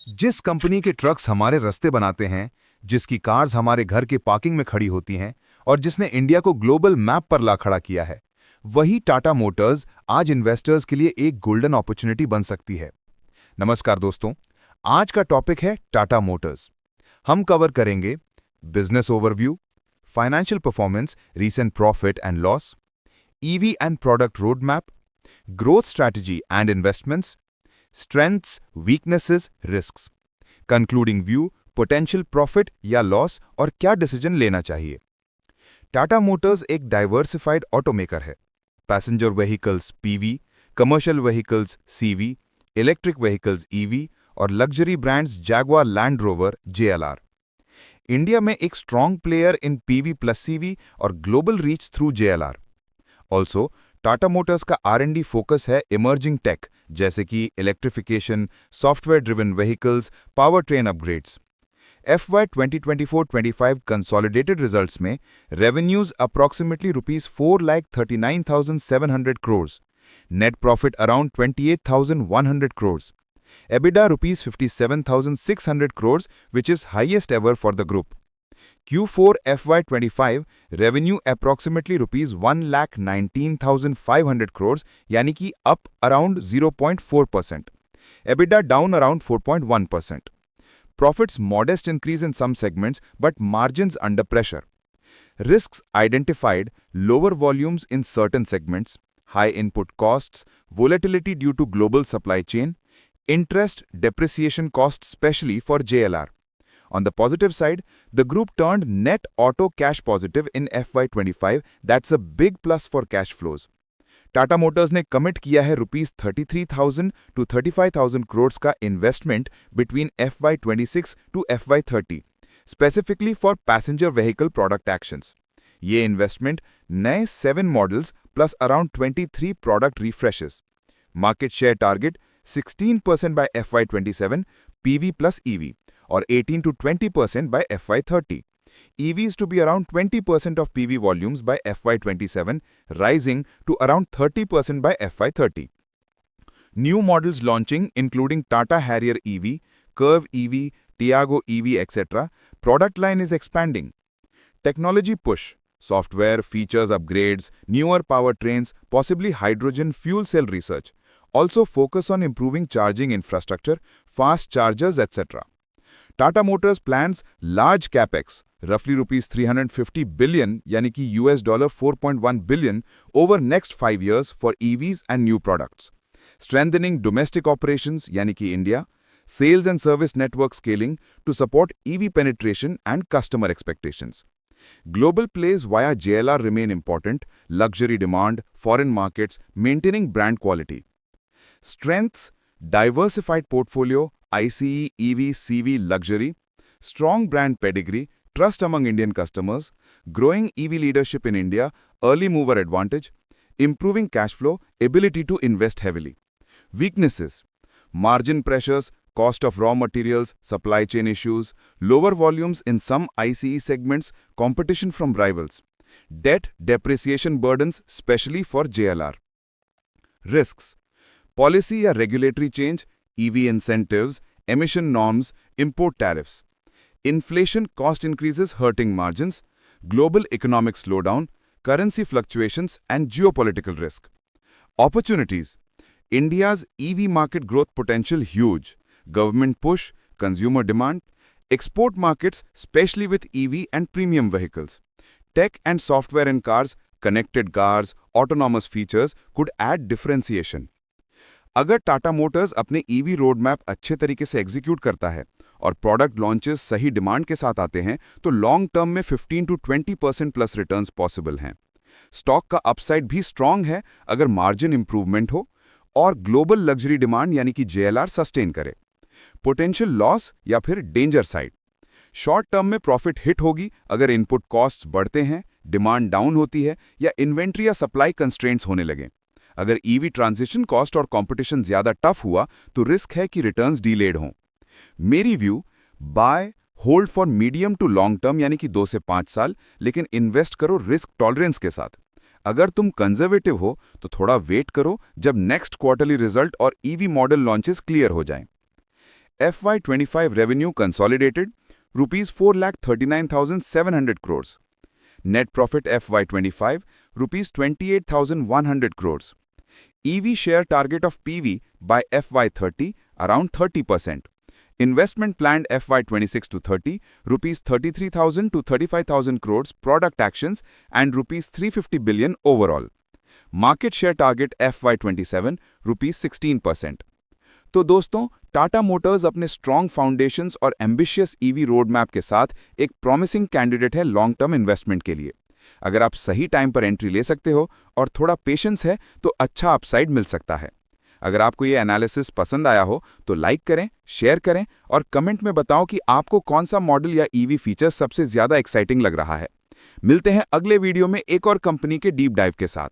जिस कंपनी के ट्रक्स हमारे रास्ते बनाते हैं, जिसकी कार्स हमारे घर के पार्किंग में खड़ी होती हैं और जिसने इंडिया को ग्लोबल मैप पर ला खड़ा किया है, वही टाटा मोटर्स आज इन्वेस्टर्स के लिए एक गोल्डन अपॉर्चुनिटी बन सकती है। नमस्कार दोस्तों, आज का टॉपिक है टाटा मोटर्स। हम कवर करेंगे business overview, financial performance, recent profit and loss, EV and product road map, growth strategy and investments, strengths, weaknesses, risks, concluding view, potential profit या लॉस और क्या डिसीजन लेना चाहिए। टाटा मोटर्स एक डाइवर्सिफाइड ऑटोमेकर है। Passenger vehicles PV, commercial vehicles CV, electric vehicles EV और luxury brands Jaguar, Land Rover, JLR. India में एक strong player in PV plus CV और global reach through JLR. Also Tata Motors का R&D focus है emerging tech जैसे कि electrification, software driven vehicles, power train upgrades. FY 2024-25 consolidated results में revenues approximately ₹4,39,700 crore, net profit around 28,100 crore, EBITDA ₹57,600 crore, which is highest ever for the group. Q4 FY25 revenue approximately ₹1,19,500 crore, यानी कि up around 0.4%. EBITDA down around 4.1%. Profits modest increase in some segments but margins under pressure. Risks identified: lower volumes in certain segments, high input costs, volatility due to global supply chain, interest depreciation costs especially for JLR. On the positive side, the group turned net auto cash positive in FY25. That's a big plus for cash flows. Tata Motors ने commit किया है ₹33,000 to 35,000 crore का investment between FY26 to FY30, specifically for passenger vehicle product actions. ये investment नए 7 models plus around 23 product refreshes. Market share target 16% by FY27 PV plus EV or 18 to 20% by FY30. EVs to be around 20% of PV volumes by FY27, rising to around 30% by FY30. New models launching including Tata Harrier EV, Curve EV, Tiago EV, etc. Product line is expanding. Technology push, software, features upgrades, newer powertrains, possibly hydrogen fuel cell research. Also focus on improving charging infrastructure, fast chargers, etc. Tata Motors plans large capex, roughly ₹350 billion, यानी कि $4.1 billion over next 5 years for EVs and new products. Strengthening domestic operations, यानी कि India, sales and service network scaling to support EV penetration and customer expectations. Global plays via JLR remain important: luxury demand, foreign markets, maintaining brand quality. Strengths: diversified portfolio, ICE, EV, CV, luxury, strong brand pedigree, trust among Indian customers, growing EV leadership in India, early mover advantage, improving cash flow, ability to invest heavily. Weaknesses: margin pressures, cost of raw materials, supply chain issues, lower volumes in some ICE segments, competition from rivals, debt depreciation burdens, especially for JLR. Risks: policy या regulatory change, EV incentives, emission norms, import tariffs, inflation cost increases hurting margins, global economic slowdown, currency fluctuations and geopolitical risk. Opportunities: India's EV market growth potential huge, government push, consumer demand, export markets especially with EV and premium vehicles, tech and software in cars, connected cars, autonomous features could add differentiation. अगर Tata Motors अपने EV road map अच्छे तरीके से execute करता है और product launches सही demand के साथ आते हैं तो लॉन्ग टर्म में 15 to 20% प्लस रिटर्न्स पॉसिबल हैं। स्टॉक का अपसाइड भी स्ट्रांग है अगर मार्जिन इंप्रूवमेंट हो और ग्लोबल लग्जरी डिमांड यानी कि JLR सस्टेन करे। पोटेंशियल लॉस या फिर डेंजर साइड: शॉर्ट टर्म में प्रॉफिट हिट होगी अगर इनपुट कॉस्ट्स बढ़ते हैं, डिमांड डाउन होती है या इन्वेंट्री या सप्लाई कंस्ट्रेंट्स होने लगे। अगर ईवी ट्रांजिशन कॉस्ट और कंपटीशन ज्यादा टफ हुआ तो रिस्क है कि रिटर्न्स डिलेड हों। मेरी view: buy hold for medium to long term यानी कि 2 से 5 साल, लेकिन इन्वेस्ट करो रिस्क टॉलरेंस के साथ। अगर तुम कंजर्वेटिव हो तो थोड़ा वेट करो जब नेक्स्ट क्वार्टरली रिजल्ट और ईवी मॉडल लॉन्चेस क्लियर हो जाएं। FY25 revenue consolidated rupees 4,39,700 crores. Net profit FY25 rupees 28,100 crores. EV share target of PV by FY30 around 30%. Investment planned FY26 to 30 rupees 33,000 to 35,000 crores product actions and rupees 350 billion overall. Market share target FY27 rupees 16%. तो दोस्तों, Tata Motors अपने strong foundations और ambitious EV road map के साथ एक promising candidate है long term investment के लिए। अगर आप सही टाइम पर एंट्री ले सकते हो और थोड़ा पेशेंस है तो अच्छा अपसाइड मिल सकता है। अगर आपको ये एनालिसिस पसंद आया हो तो लाइक करें, शेयर करें और कमेंट में बताओ कि आपको कौन सा मॉडल या ईवी फीचर्स सबसे ज्यादा एक्साइटिंग लग रहा है। मिलते हैं अगले वीडियो में एक और कंपनी के डीप डाइव के साथ।